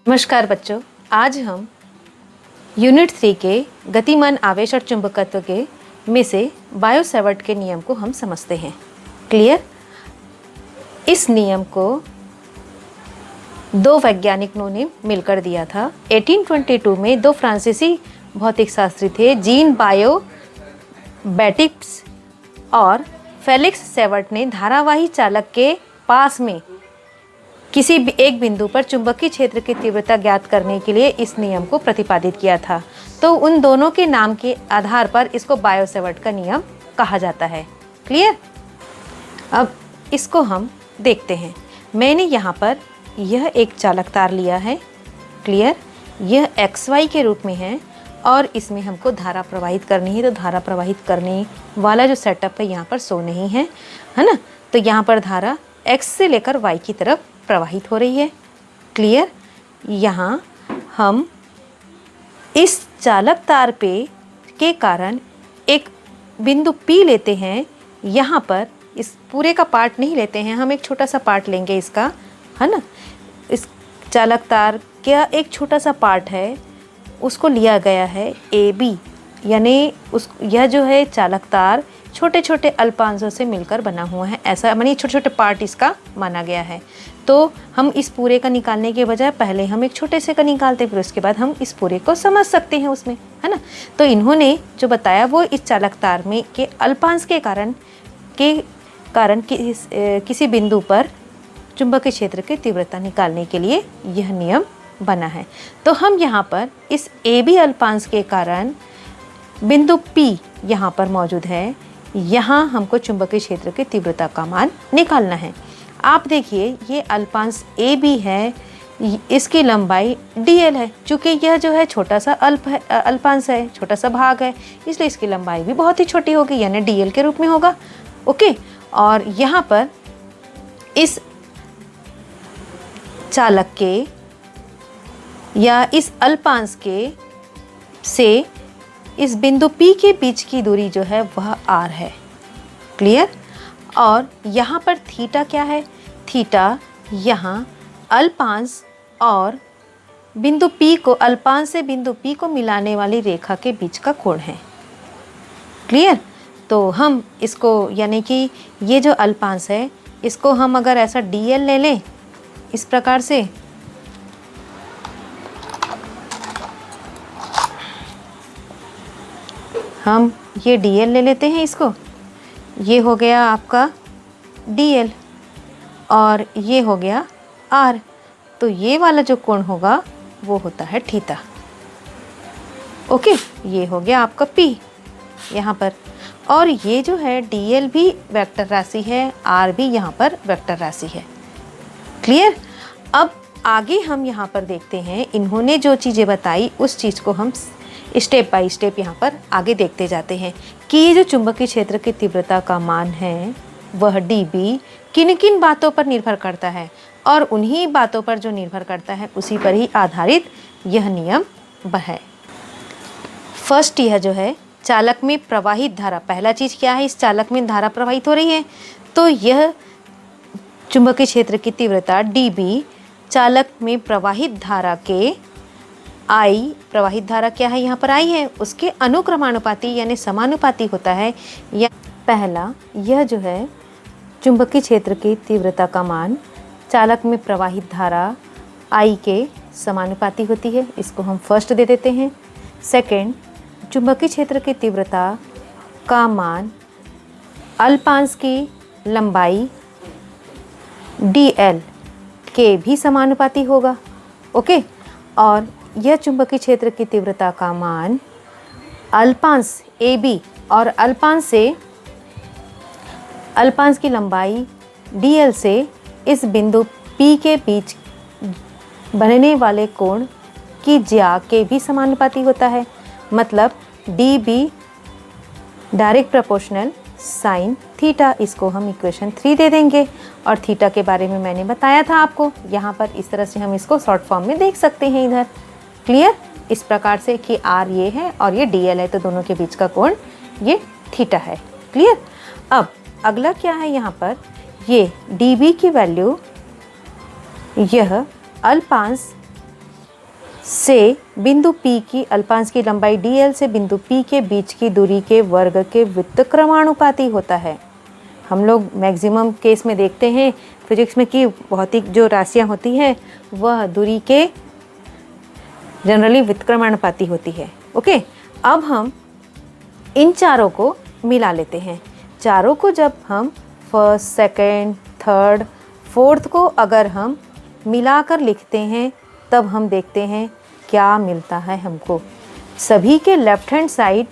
नमस्कार बच्चों, आज हम यूनिट 3 के गतिमान आवेश और चुंबकत्व के में से बायो-सैवर्ट के नियम को हम समझते हैं। क्लियर? इस नियम को दो वैज्ञानिकों ने मिलकर दिया था। 1822 में दो फ्रांसीसी भौतिक शास्त्री थे, जीन बायो-बैटिस्ट और फेलिक्स सैवर्ट ने धारावाही चालक के पास में किसी भी एक बिंदु पर चुंबकीय क्षेत्र की तीव्रता ज्ञात करने के लिए इस नियम को प्रतिपादित किया था। तो उन दोनों के नाम के आधार पर इसको बायो-सैवर्ट का नियम कहा जाता है। क्लियर? अब इसको हम देखते हैं। मैंने यहाँ पर यह एक चालक तार लिया है। क्लियर? यह XY के रूप में है और इसमें हमको धारा प्रवाहित करनी है। तो धारा प्रवाहित करने वाला जो सेटअप है यहाँ पर शो नहीं है ना? तो यहाँ पर धारा X से लेकर Y की तरफ प्रवाहित हो रही है। क्लियर? यहाँ हम इस चालक तार पे के कारण एक बिंदु P लेते हैं। यहाँ पर इस पूरे का पार्ट नहीं लेते हैं, हम एक छोटा सा पार्ट लेंगे इसका, है ना? इस चालक तार का एक छोटा सा पार्ट है, उसको लिया गया है AB, यानी यह जो है चालक तार छोटे छोटे अल्पांशों से मिलकर बना हुआ है। ऐसा मानिए छोटे छोटे पार्ट इसका माना गया है। तो हम इस पूरे का निकालने के बजाय पहले हम एक छोटे से का निकालते हैं, फिर उसके बाद हम इस पूरे को समझ सकते हैं उसमें, है ना? तो इन्होंने जो बताया वो इस चालक तार में के अल्पांश के कारण किसी बिंदु पर चुंबकीय क्षेत्र की तीव्रता निकालने के लिए यह नियम बना है। तो हम यहाँ पर इस AB अल्पांश के कारण बिंदु P यहाँ पर मौजूद है, यहाँ हमको चुंबकीय क्षेत्र की तीव्रता का मान निकालना है। आप देखिए ये अल्पांश AB है, इसकी लंबाई dl है। चूँकि यह जो है छोटा सा अल्पांश है, छोटा सा भाग है, इसलिए इसकी लंबाई भी बहुत ही छोटी होगी, यानी dl के रूप में होगा। ओके, और यहाँ पर इस चालक के या इस अल्पांश के से इस बिंदु P के बीच की दूरी जो है वह r है। क्लियर? और यहाँ पर थीटा क्या है? थीटा यहाँ अल्पांश और बिंदु P को, अल्पांश से बिंदु P को मिलाने वाली रेखा के बीच का कोण है। क्लियर? तो हम इसको, यानी कि ये जो अल्पांश है इसको हम अगर ऐसा dl ले लें इस प्रकार से, हम ये dl ले लेते हैं इसको, ये हो गया आपका dl और ये हो गया r। तो ये वाला जो कोण होगा वो होता है थीटा। ओके, ये हो गया आपका P यहाँ पर, और ये जो है dl भी वेक्टर राशि है, r भी यहाँ पर वेक्टर राशि है। क्लियर? अब आगे हम यहाँ पर देखते हैं, इन्होंने जो चीज़ें बताई उस चीज़ को हम स्टेप बाय स्टेप यहाँ पर आगे देखते जाते हैं कि ये जो चुंबकीय क्षेत्र की तीव्रता का मान है वह dB किन किन बातों पर निर्भर करता है, और उन्हीं बातों पर जो निर्भर करता है उसी पर ही आधारित यह नियम है। फर्स्ट यह जो है चालक में प्रवाहित धारा, पहला चीज़ क्या है, इस चालक में धारा प्रवाहित हो रही है, तो यह चुंबकीय क्षेत्र की तीव्रता dB चालक में प्रवाहित धारा के I, प्रवाहित धारा क्या है यहाँ पर I है, उसके अनुक्रमानुपाती यानी समानुपाती होता है। या पहला यह जो है चुंबकीय क्षेत्र की तीव्रता का मान चालक में प्रवाहित धारा I के समानुपाती होती है, इसको हम फर्स्ट दे देते हैं। सेकंड, चुंबकीय क्षेत्र की तीव्रता का मान अल्पांश की लंबाई dl के भी समानुपाती होगा। ओके, और यह चुंबकीय क्षेत्र की तीव्रता का मान अल्पांश AB और अल्पांश की लंबाई dl से इस बिंदु P के बीच बनने वाले कोण की ज्या के भी समानुपाती होता है। मतलब dB direct proportional sine theta, इसको हम इक्वेशन 3 दे देंगे। और थीटा के बारे में मैंने बताया था आपको, यहाँ पर इस तरह से हम इसको शॉर्ट फॉर्म में देख सकते हैं इधर। क्लियर? इस प्रकार से कि r ये है और ये dl है, तो दोनों के बीच का कोण ये थीटा है। क्लियर? अब अगला क्या है, यहाँ पर ये dB की वैल्यू यह अल्पांश से बिंदु P की अल्पांश की लंबाई dl से बिंदु P के बीच की दूरी के वर्ग के व्युत्क्रमानुपाती होता है। हम लोग मैक्सिमम केस में देखते हैं फिजिक्स में कि भौतिक जो राशियाँ होती हैं वह दूरी के जनरली व्युत्क्रमानुपाती होती है। ओके, अब हम इन चारों को मिला लेते हैं। चारों को जब हम फर्स्ट, सेकंड, थर्ड, फोर्थ को अगर हम मिलाकर लिखते हैं तब हम देखते हैं क्या मिलता है हमको। सभी के लेफ्ट हैंड साइड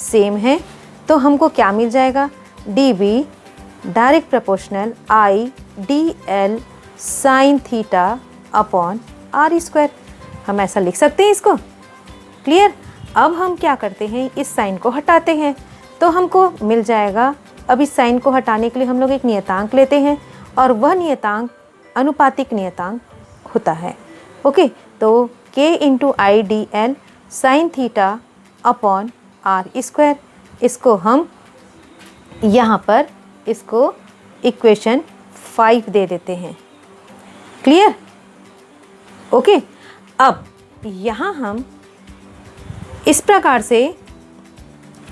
सेम है तो हमको क्या मिल जाएगा, dB direct proportional I dl sine theta upon r square. हम ऐसा लिख सकते हैं इसको। क्लियर। अब हम क्या करते हैं, इस साइन को हटाते हैं तो हमको मिल जाएगा। अब इस साइन को हटाने के लिए हम लोग एक नियतांक लेते हैं और वह नियतांक अनुपातिक नियतांक होता है। ओके, तो k into I D L sine theta upon r square, इसको हम यहाँ पर इसको इक्वेशन 5 दे देते हैं। क्लियर। ओके, अब यहाँ हम इस प्रकार से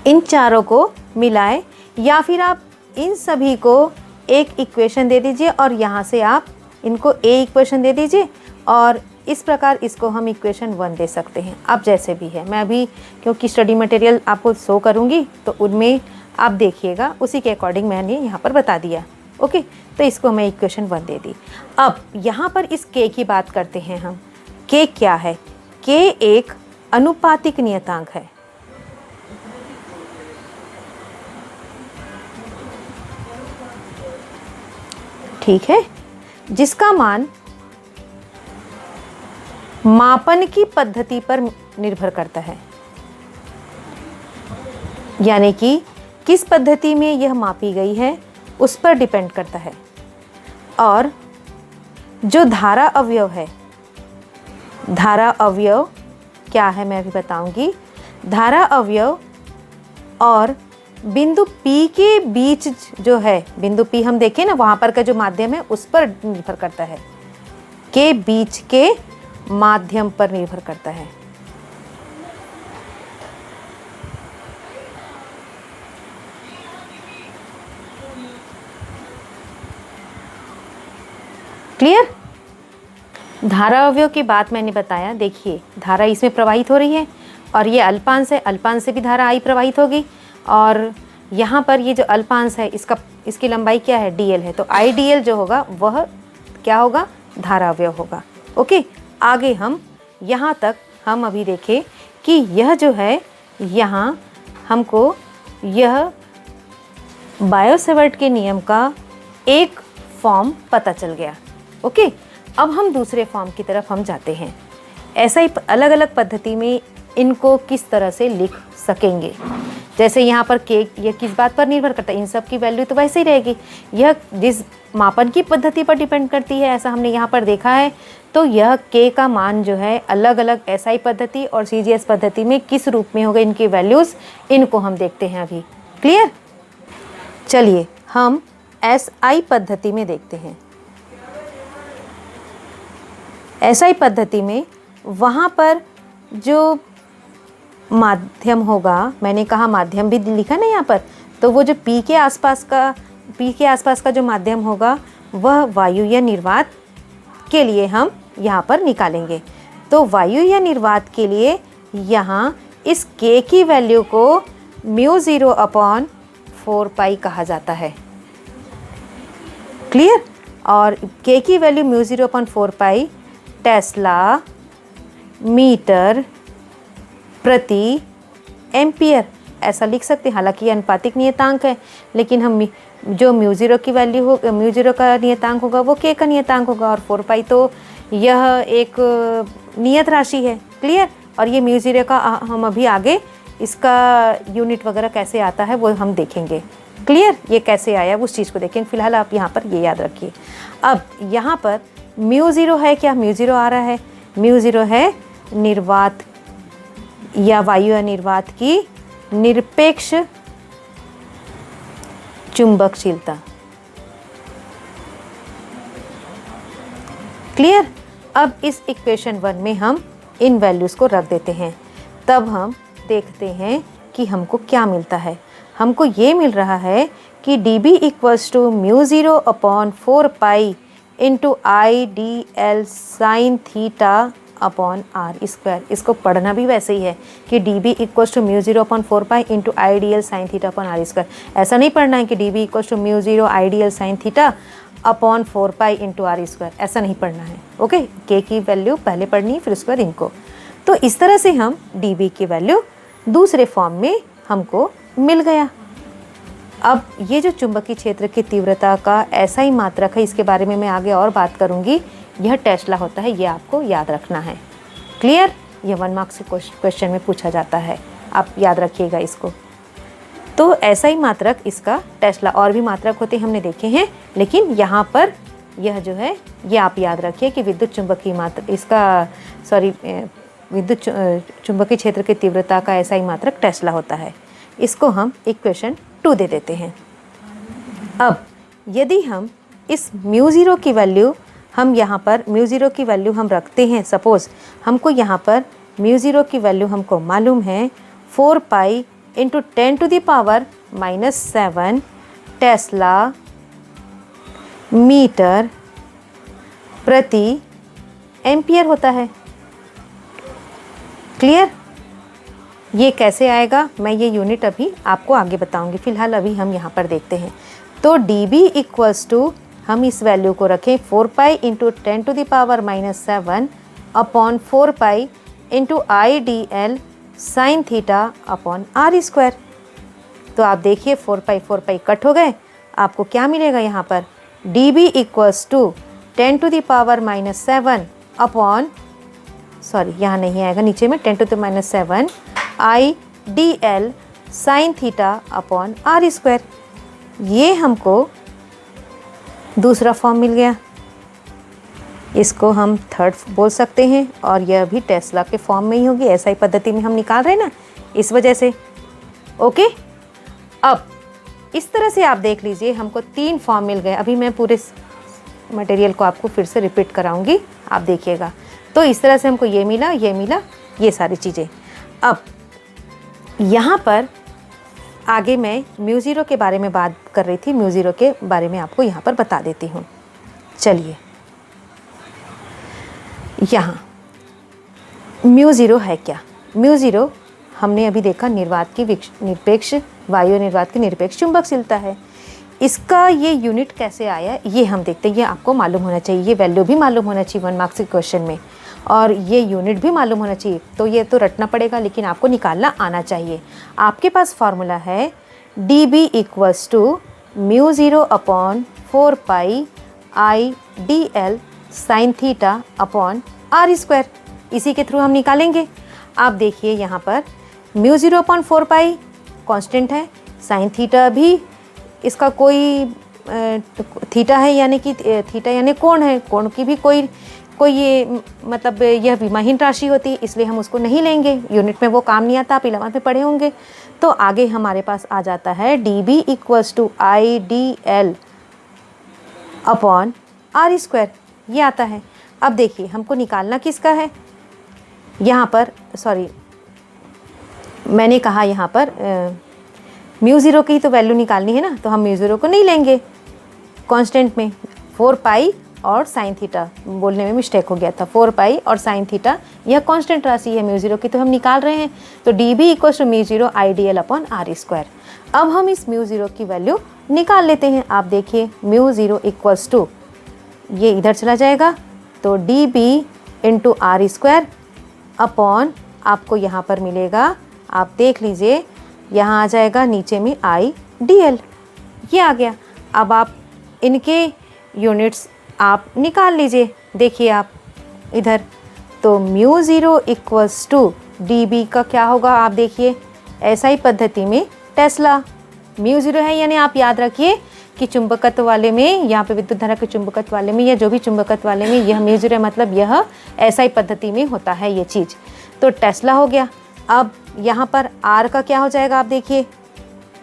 इन चारों को मिलाएं, या फिर आप इन सभी को एक इक्वेशन दे दीजिए और यहाँ से आप इनको ए इक्वेशन दे दीजिए और इस प्रकार इसको हम इक्वेशन 1 दे सकते हैं। आप जैसे भी है, मैं अभी क्योंकि स्टडी मटेरियल आपको शो करूँगी तो उनमें आप देखिएगा, उसी के अकॉर्डिंग मैंने यहाँ पर बता दिया। ओके, तो इसको मैं इक्वेशन 1 दे दी। अब यहाँ पर इस k की बात करते हैं हम। k क्या है, k एक अनुपातिक नियतांक है। ठीक है, जिसका मान मापन की पद्धति पर निर्भर करता है, यानी कि किस पद्धति में यह मापी गई है उस पर डिपेंड करता है। और जो धारा अवयव है, धारा अवयव क्या है मैं अभी बताऊंगी। धारा अवयव और बिंदु P के बीच जो है, बिंदु P हम देखें ना, वहाँ पर का जो माध्यम है उस पर निर्भर करता है, के बीच के माध्यम पर निर्भर करता है। क्लियर। धारा अवयव की बात मैंने बताया। देखिए, धारा इसमें प्रवाहित हो रही है और ये अल्पांश है, अल्पांश से भी धारा I प्रवाहित होगी और यहाँ पर ये जो अल्पांश है इसकी लंबाई क्या है, dl है, तो I dl जो होगा वह क्या होगा, धारा अवयव होगा। ओके, आगे हम यहाँ तक हम अभी देखें कि यह जो है, यहाँ हमको यह बायो-सेवर्ट के नियम का एक फॉर्म पता चल गया। ओके, अब हम दूसरे फॉर्म की तरफ हम जाते हैं। ऐसा ही अलग अलग पद्धति में इनको किस तरह से लिख सकेंगे। जैसे यहाँ पर k यह किस बात पर निर्भर करता है, इन सब की वैल्यू तो वैसे ही रहेगी, यह जिस मापन की पद्धति पर डिपेंड करती है, ऐसा हमने यहाँ पर देखा है। तो यह k का मान जो है अलग अलग SI पद्धति और CGS पद्धति में किस रूप में होगा, इनकी वैल्यूज़, इनको हम देखते हैं अभी। क्लियर। चलिए हम SI पद्धति में देखते हैं। SI पद्धति में वहाँ पर जो माध्यम होगा, मैंने कहा माध्यम भी लिखा ना यहाँ पर, तो वो जो P के आसपास का जो माध्यम होगा वह वायु या निर्वात के लिए हम यहाँ पर निकालेंगे। तो वायु या निर्वात के लिए यहाँ इस k की वैल्यू को μ0/4π कहा जाता है। क्लियर। और k की वैल्यू μ0/4π टेस्ला मीटर प्रति एम्पियर ऐसा लिख सकते हैं। हालांकि ये अनुपातिक नियतांक है, लेकिन हम जो μ0 की वैल्यू हो, μ0 का नियतांक होगा वो k का नियतांक होगा, और 4π तो यह एक नियत राशि है। क्लियर। और ये μ0 का हम अभी आगे इसका यूनिट वगैरह कैसे आता है वो हम देखेंगे। क्लियर। ये कैसे आया उस चीज़ को देखेंगे, फिलहाल आप यहाँ पर ये याद रखिए। अब यहाँ पर μ0 है क्या, μ0 आ रहा है, μ0 है निर्वात या वायु या निर्वात की निरपेक्ष चुंबकशीलता। क्लियर। अब इस इक्वेशन 1 में हम इन वैल्यूज़ को रख देते हैं, तब हम देखते हैं कि हमको क्या मिलता है। हमको ये मिल रहा है कि dB equals to μ0 upon 4 pi into I D L sine theta upon R square. इसको पढ़ना भी वैसे ही है कि dB equals to μ0 upon 4 pi into I D L sine theta upon R square. ऐसा नहीं पढ़ना है कि dB equals to μ0 I D L sine theta upon 4 pi into R square, ऐसा नहीं पढ़ना है। ओके, के की वैल्यू पहले पढ़नी है, फिर उसके बाद इनको। तो इस तरह से हम dB की वैल्यू दूसरे फॉर्म में हमको मिल गया। अब ये जो चुंबकीय क्षेत्र की तीव्रता का ऐसा ही मात्रक है, इसके बारे में मैं आगे और बात करूँगी। यह टेस्ला होता है, ये आपको याद रखना है। क्लियर? यह 1 मार्क्स के क्वेश्चन में पूछा जाता है, आप याद रखिएगा इसको। तो ऐसा ही मात्रक इसका टेस्ला, और भी मात्रक होते हमने देखे हैं, लेकिन यहाँ पर यह जो है ये आप याद रखिए कि विद्युत चुंबकीय मात्रक इसका विद्युत चुंबकीय क्षेत्र की तीव्रता का ऐसा ही मात्रक टेस्ला होता है। इसको हम इक्वेशन 2 दे देते हैं। अब यदि हम इस μ0 की वैल्यू, हम यहाँ पर μ0 की वैल्यू हम रखते हैं, सपोज़ हमको यहाँ पर μ0 की वैल्यू हमको मालूम है 4 pi into 10 to the power -7 tesla meter प्रति एम्पियर होता है। क्लियर? ये कैसे आएगा, मैं ये यूनिट अभी आपको आगे बताऊंगी, फिलहाल अभी हम यहाँ पर देखते हैं। तो dB इक्वल्स टू, हम इस वैल्यू को रखें 4 pi into 10 to the power -7 upon 4 pi into I D L sine theta upon R square. तो आप देखिए 4 पाई कट हो गए, आपको क्या मिलेगा यहाँ पर dB equals to 10 to the power -7 upon, sorry यहाँ नहीं आएगा, नीचे में 10 to the -7 I D L sine theta upon R square. ये हमको दूसरा फॉर्म मिल गया, इसको हम थर्ड बोल सकते हैं, और यह भी टेस्ला के फॉर्म में ही होगी। ऐसा ही पद्धति में हम निकाल रहे हैं ना, इस वजह से। ओके, अब इस तरह से आप देख लीजिए हमको 3 फॉर्म मिल गए। अभी मैं पूरे मटेरियल को आपको फिर से रिपीट कराऊंगी, आप देखिएगा। तो इस तरह से हमको ये मिला, ये सारी चीज़ें। अब यहाँ पर आगे मैं μ0 के बारे में बात कर रही थी, μ0 के बारे में आपको यहाँ पर बता देती हूँ। चलिए, यहाँ μ0 है क्या? μ0 हमने अभी देखा निर्वात की निरपेक्ष, वायु निर्वात की निरपेक्ष चुंबकशीलता है। इसका ये यूनिट कैसे आया ये हम देखते हैं। ये आपको मालूम होना चाहिए, ये वैल्यू भी मालूम होना चाहिए 1 मार्क्स के क्वेश्चन में, और ये यूनिट भी मालूम होना चाहिए। तो ये तो रटना पड़ेगा, लेकिन आपको निकालना आना चाहिए। आपके पास फॉर्मूला है dB equals to μ0 upon 4 pi I D L sine theta upon R square. इसी के थ्रू हम निकालेंगे। आप देखिए यहाँ पर μ0 अपॉन 4 पाई कांस्टेंट है, साइन थीटा भी इसका कोई थीटा है, यानी कि थीटा यानी कोण है, कोण की भी कोई ये मतलब यह विमाहीन राशि होती है, इसलिए हम उसको नहीं लेंगे, यूनिट में वो काम नहीं आता, आप 11th में पढ़े होंगे। तो आगे हमारे पास आ जाता है dB equals to I D L upon R square, ये आता है। अब देखिए हमको निकालना किसका है, यहाँ पर सॉरी मैंने कहा यहाँ पर μ0 की तो वैल्यू निकालनी है ना, तो हम μ0 को नहीं लेंगे कांस्टेंट में, 4 पाई और साइन थीटा, बोलने में मिस्टेक हो गया था, 4 पाई और साइन थीटा यह कांस्टेंट राशि है μ0 की, तो हम निकाल रहे हैं। तो dB equals to μ0 I D L upon R square. अब हम इस μ0 की वैल्यू निकाल लेते हैं। आप देखिए μ0 इक्वल्स टू, ये इधर चला जाएगा, तो dB into R square upon, आपको यहाँ पर मिलेगा, आप देख लीजिए यहाँ आ जाएगा नीचे में आई डी एल, ये आ गया। अब आप इनके यूनिट्स आप निकाल लीजिए। देखिए आप इधर, तो μ0 इक्वल्स टू dB का क्या होगा, आप देखिए ऐसा ही पद्धति में टेस्ला μ0 है, यानी आप याद रखिए कि चुंबकत्व वाले में, यहाँ पे विद्युत धारा के चुंबकत्व वाले में या जो भी चुंबकत्व वाले में यह μ0 है, मतलब यह ऐसा ही पद्धति में होता है ये चीज़। तो टेस्ला हो गया। अब यहाँ पर R का क्या हो जाएगा, आप देखिए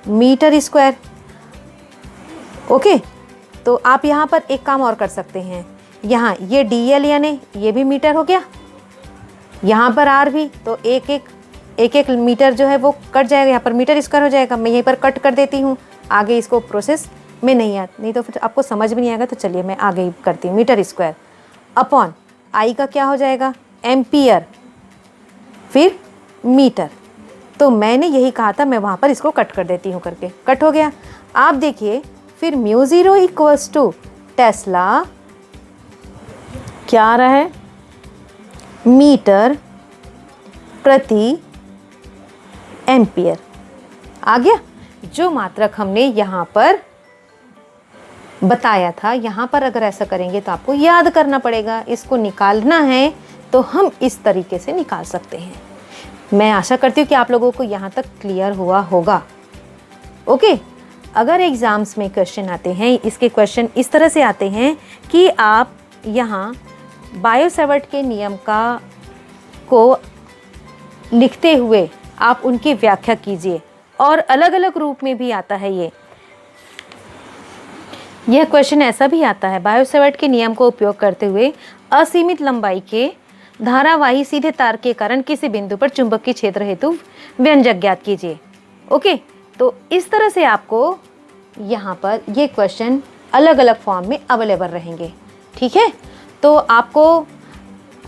मीटर स्क्वायर। ओके, तो आप यहाँ पर एक काम और कर सकते हैं, यहाँ ये DL यानी ये भी मीटर हो गया, यहाँ पर आर भी, तो एक एक मीटर जो है वो कट जाएगा, यहाँ पर मीटर स्क्वायर हो जाएगा। मैं यहीं पर कट कर देती हूँ, आगे इसको प्रोसेस में नहीं तो फिर आपको समझ में नहीं आएगा। तो चलिए मैं आगे ही करती हूँ। मीटर स्क्वायर अपॉन आई का क्या हो जाएगा, एम्पियर, फिर मीटर। तो मैंने यही कहा था, मैं वहाँ पर इसको कट कर देती हूँ करके, कट हो गया। आप देखिए फिर mu zero equals to tesla, क्या आ रहा है, मीटर प्रति एम्पियर आ गया। जो मात्रक हमने यहाँ पर बताया था, यहाँ पर अगर ऐसा करेंगे तो आपको याद करना पड़ेगा। इसको निकालना है तो हम इस तरीके से निकाल सकते हैं। मैं आशा करती हूँ कि आप लोगों को यहाँ तक क्लियर हुआ होगा। ओके, अगर एग्ज़ाम्स में क्वेश्चन आते हैं, इसके क्वेश्चन इस तरह से आते हैं कि आप यहाँ बायो-सैवर्ट के नियम को लिखते हुए आप उनकी व्याख्या कीजिए, और अलग अलग रूप में भी आता है यह क्वेश्चन ऐसा भी आता है, बायो-सैवर्ट के नियम को उपयोग करते हुए असीमित लंबाई के धारावाही सीधे तार के कारण किसी बिंदु पर चुंबकीय क्षेत्र हेतु व्यंजक ज्ञात कीजिए। ओके, तो इस तरह से आपको यहाँ पर ये क्वेश्चन अलग अलग फॉर्म में अवेलेबल रहेंगे। ठीक है, तो आपको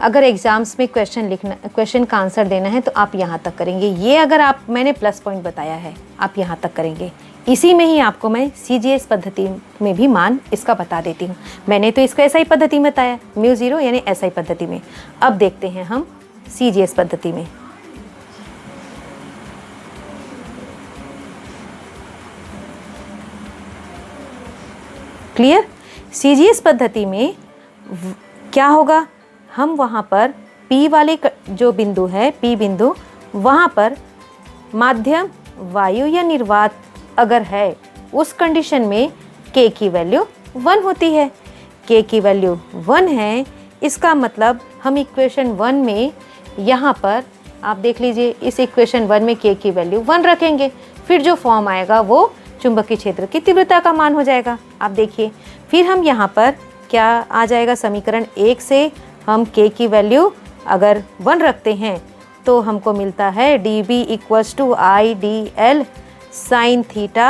अगर एग्ज़ाम्स में क्वेश्चन का आंसर देना है तो आप यहाँ तक करेंगे। ये अगर मैंने प्लस पॉइंट बताया है, आप यहाँ तक करेंगे। इसी में ही आपको मैं CGS पद्धति में भी मान इसका बता देती हूँ। मैंने तो इसको SI पद्धति में बताया, म्यू ज़ीरो यानी SI पद्धति में। अब देखते हैं हम CGS पद्धति में। क्लियर? CGS पद्धति में क्या होगा, हम वहाँ पर P वाले जो बिंदु है, P बिंदु, वहाँ पर माध्यम वायु या निर्वात अगर है, उस कंडीशन में K की वैल्यू 1 होती है। K की वैल्यू 1 है, इसका मतलब हम इक्वेशन 1 में यहाँ पर आप देख लीजिए, इस इक्वेशन 1 में K की वैल्यू 1 रखेंगे, फिर जो फॉर्म आएगा वो चुंबकीय क्षेत्र की तीव्रता का मान हो जाएगा। आप देखिए, फिर हम यहाँ पर क्या आ जाएगा, समीकरण 1 से हम K की वैल्यू अगर 1 रखते हैं तो हमको मिलता है dB equals to IDL sine theta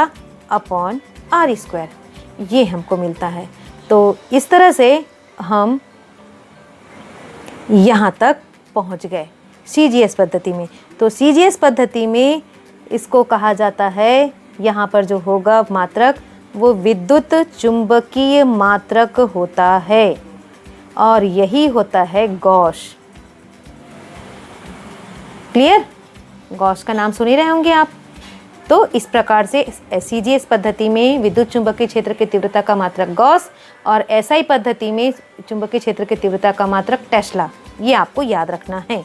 upon R square, ये हमको मिलता है। तो इस तरह से हम यहाँ तक पहुँच गए CGS पद्धति में। तो CGS पद्धति में इसको कहा जाता है, यहाँ पर जो होगा मात्रक वो विद्युत चुंबकीय मात्रक होता है, और यही होता है गॉस। क्लियर? गॉस का नाम सुन ही रहे होंगे आप। तो इस प्रकार से CGS पद्धति में विद्युत चुंबकीय क्षेत्र की तीव्रता का मात्रक गॉस, और SI पद्धति में चुंबकीय क्षेत्र की तीव्रता का मात्रक टेस्ला, ये आपको याद रखना है।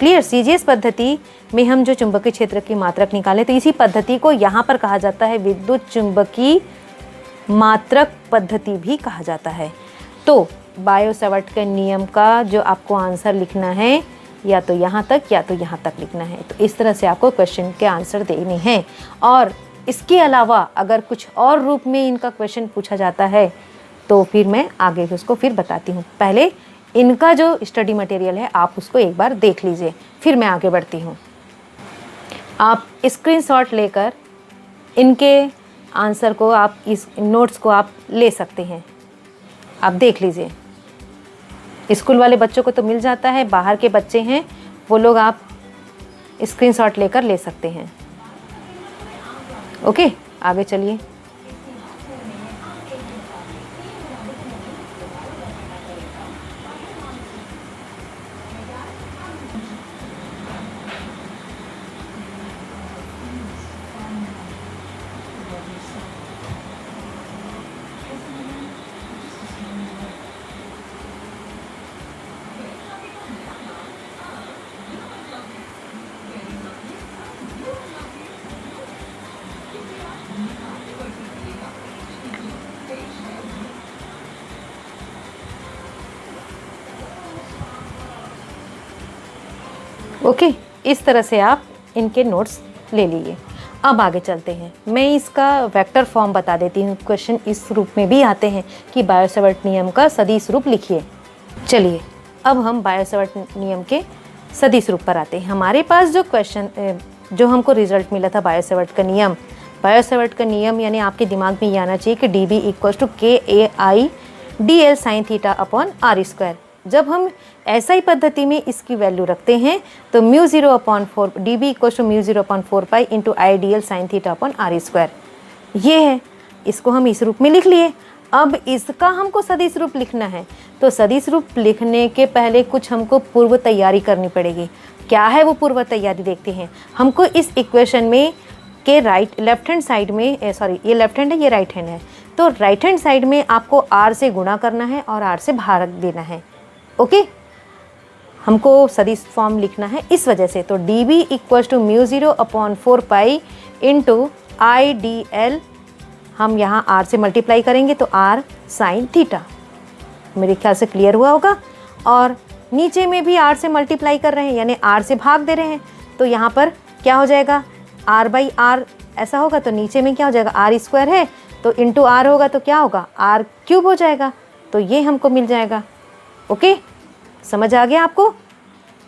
क्लियर? CGS पद्धति में हम जो चुंबकीय क्षेत्र की मात्रक निकाले, तो इसी पद्धति को यहाँ पर कहा जाता है विद्युत चुंबकीय मात्रक पद्धति भी कहा जाता है। तो बायो-सैवर्ट के नियम का जो आपको आंसर लिखना है, या तो यहाँ तक या तो यहाँ तक लिखना है। तो इस तरह से आपको क्वेश्चन के आंसर देने हैं। और इसके अलावा अगर कुछ और रूप में इनका क्वेश्चन पूछा जाता है तो फिर मैं आगे उसको फिर बताती हूँ। पहले इनका जो स्टडी मटेरियल है आप उसको एक बार देख लीजिए, फिर मैं आगे बढ़ती हूँ। आप स्क्रीनशॉट लेकर इनके आंसर को, आप इस नोट्स को आप ले सकते हैं, आप देख लीजिए। स्कूल वाले बच्चों को तो मिल जाता है, बाहर के बच्चे हैं वो लोग आप स्क्रीनशॉट लेकर ले सकते हैं। ओके, आगे चलिए। ओके, इस तरह से आप इनके नोट्स ले लीजिए। अब आगे चलते हैं। मैं इसका वेक्टर फॉर्म बता देती हूँ। क्वेश्चन इस रूप में भी आते हैं कि बायो-सैवर्ट नियम का सदिश रूप लिखिए। चलिए, अब हम बायो-सैवर्ट नियम के सदिश रूप पर आते हैं। हमारे पास जो क्वेश्चन जो हमको रिजल्ट मिला था बायो सेवर्ट का नियम, बायो सेवर्ट का नियम यानी आपके दिमाग में ये आना चाहिए कि D B equal to K A I D L sine theta upon R square. जब हम ऐसा ही पद्धति में इसकी वैल्यू रखते हैं तो mu 0 upon 4 D B equal to mu 0 upon 4 pi into I D L sine theta upon R square, ये है। इसको हम इस रूप में लिख लिए। अब इसका हमको सदिश रूप लिखना है, तो सदिश रूप लिखने के पहले कुछ हमको पूर्व तैयारी करनी पड़ेगी। क्या है वो पूर्व तैयारी, देखते हैं। हमको इस इक्वेशन में के लेफ्ट हैंड साइड में सॉरी ये लेफ्ट हैंड है, ये राइट हैंड है, तो राइट हैंड साइड में आपको r से गुणा करना है और r से भाग देना है। ओके, हमको सदिश फॉर्म लिखना है इस वजह से। तो D B equal to mu 0 upon 4 pi into I D L, हम यहाँ r से मल्टीप्लाई करेंगे तो r साइन थीटा, मेरे ख्याल से क्लियर हुआ होगा। और नीचे में भी r से मल्टीप्लाई कर रहे हैं यानी r से भाग दे रहे हैं, तो यहाँ पर क्या हो जाएगा r बाई आर ऐसा होगा, तो नीचे में क्या हो जाएगा r स्क्वायर है तो इंटू आर होगा तो क्या होगा r क्यूब हो जाएगा, तो ये हमको मिल जाएगा। ओके, समझ आ गया आपको,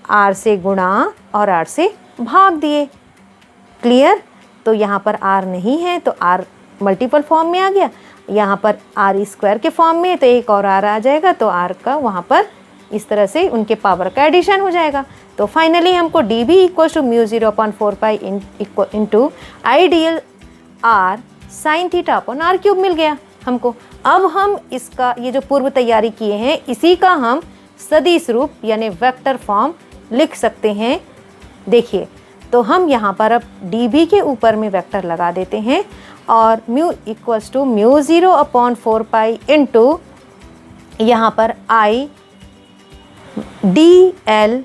r से गुणा और r से भाग दिए, क्लियर। तो यहाँ पर r नहीं है तो r मल्टीपल फॉर्म में आ गया, यहाँ पर r स्क्वायर के फॉर्म में तो एक और r आ जाएगा, तो r का वहाँ पर इस तरह से उनके पावर का एडिशन हो जाएगा। तो फाइनली हमको D B equal to mu 0 upon 4 pi into I D L R sine theta upon R cube मिल गया हमको। अब हम इसका ये जो पूर्व तैयारी किए हैं इसी का हम सदिश रूप यानी वेक्टर फॉर्म लिख सकते हैं। देखिए, तो हम यहाँ पर अब डी बी के ऊपर में वेक्टर लगा देते हैं और mu equals to mu 0 upon 4 pi into यहाँ पर I D L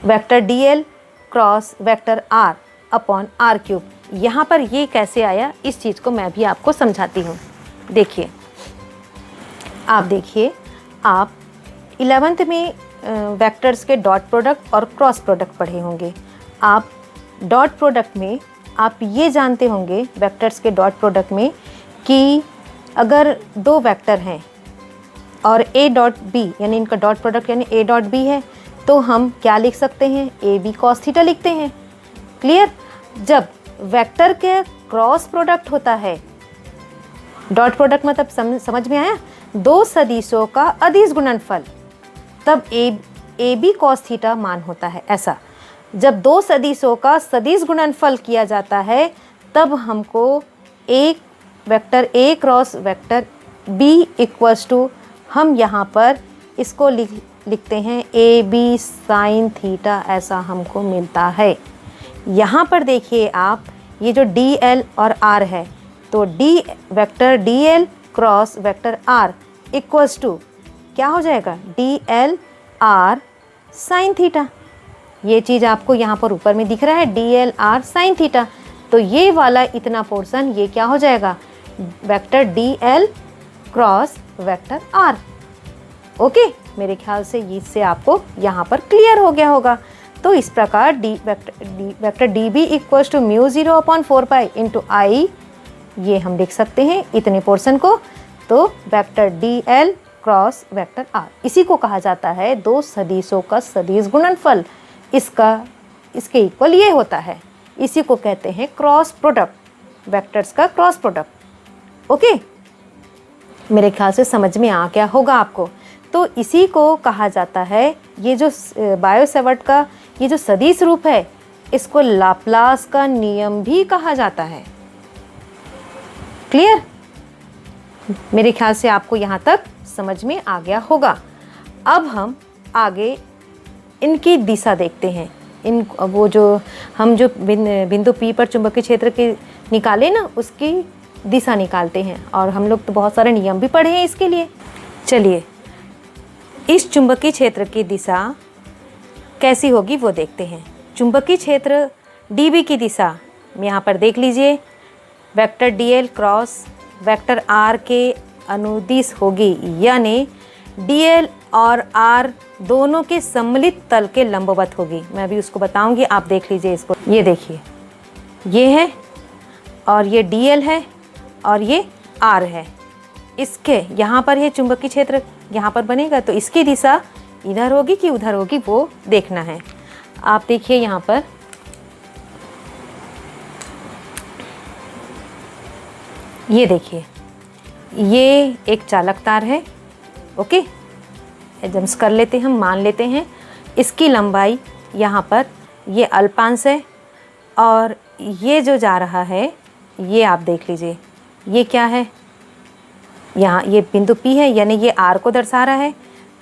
vector D L cross vector R upon R cube. यहाँ पर ये कैसे आया इस चीज़ को मैं भी आपको समझाती हूँ। देखिए, आप देखिए, आप 11th में वेक्टर्स के डॉट प्रोडक्ट और क्रॉस प्रोडक्ट पढ़े होंगे। आप डॉट प्रोडक्ट में आप ये जानते होंगे वेक्टर्स के डॉट प्रोडक्ट में कि अगर दो वेक्टर हैं और a डॉट बी यानी इनका डॉट प्रोडक्ट यानी a डॉट बी है, तो हम क्या लिख सकते हैं, ए बी कॉस थीटा लिखते हैं। क्लियर। जब वेक्टर के क्रॉस प्रोडक्ट होता है, डॉट प्रोडक्ट मतलब समझ में आया, दो सदिशों का अदिश गुणनफल, तब ए बी कॉस थीटा मान होता है। ऐसा जब दो सदिशों का सदिश गुणनफल किया जाता है तब हमको एक vector A cross vector B equals to, हम यहाँ पर इसको लिखते हैं ए बी साइन थीटा, ऐसा हमको मिलता है। यहाँ पर देखिए आप, ये जो डी एल और आर है, तो vector D L cross vector R equals to क्या हो जाएगा, D L R sine theta. ये चीज़ आपको यहाँ पर ऊपर में दिख रहा है, D L R sine theta. तो ये वाला इतना पोर्शन ये क्या हो जाएगा, vector D L cross vector R. Okay, मेरे ख्याल से इससे आपको यहाँ पर क्लियर हो गया होगा। तो इस प्रकार vector D B equals to mu 0 upon 4 pi into I, ये हम लिख सकते हैं इतने पोर्शन को। तो vector D L cross vector R, इसी को कहा जाता है दो सदिशों का सदिश गुणनफल। इसके इक्वल ये होता है, इसी को कहते हैं क्रॉस प्रोडक्ट, वेक्टर्स का क्रॉस प्रोडक्ट। ओके, मेरे ख्याल से समझ में आ गया होगा आपको। तो इसी को कहा जाता है, ये जो बायो सेवर्ट का ये जो सदिश रूप है, इसको लाप्लास का नियम भी कहा जाता है। क्लियर। मेरे ख्याल से आपको यहाँ तक समझ में आ गया होगा। अब हम आगे इनकी दिशा देखते हैं। वो जो हम जो बिंदु P पर चुंबकीय क्षेत्र के निकाले ना, उसकी दिशा निकालते हैं। और हम लोग तो बहुत सारे नियम भी पढ़े हैं इसके लिए। चलिए, इस चुंबकीय क्षेत्र की दिशा कैसी होगी वो देखते हैं। चुंबकीय क्षेत्र dB की दिशा यहाँ पर देख लीजिए, vector dl cross vector r के अनुदिश होगी, यानी dl और r दोनों के सम्मिलित तल के लंबवत होगी। मैं अभी उसको बताऊंगी, आप देख लीजिए इसको। ये देखिए, ये है और ये dl है और ये r है। इसके यहाँ पर ये चुंबकीय क्षेत्र यहाँ पर बनेगा, तो इसकी दिशा इधर होगी कि उधर होगी वो देखना है। आप देखिए यहाँ पर ये देखिए, ये एक चालक तार है। ओके, एजम्स कर लेते हैं, हम मान लेते हैं इसकी लंबाई यहाँ पर ये अल्पांश है, और ये जो जा रहा है ये आप देख लीजिए ये क्या है, यहाँ ये बिंदु P है, यानी ये R को दर्शा रहा है।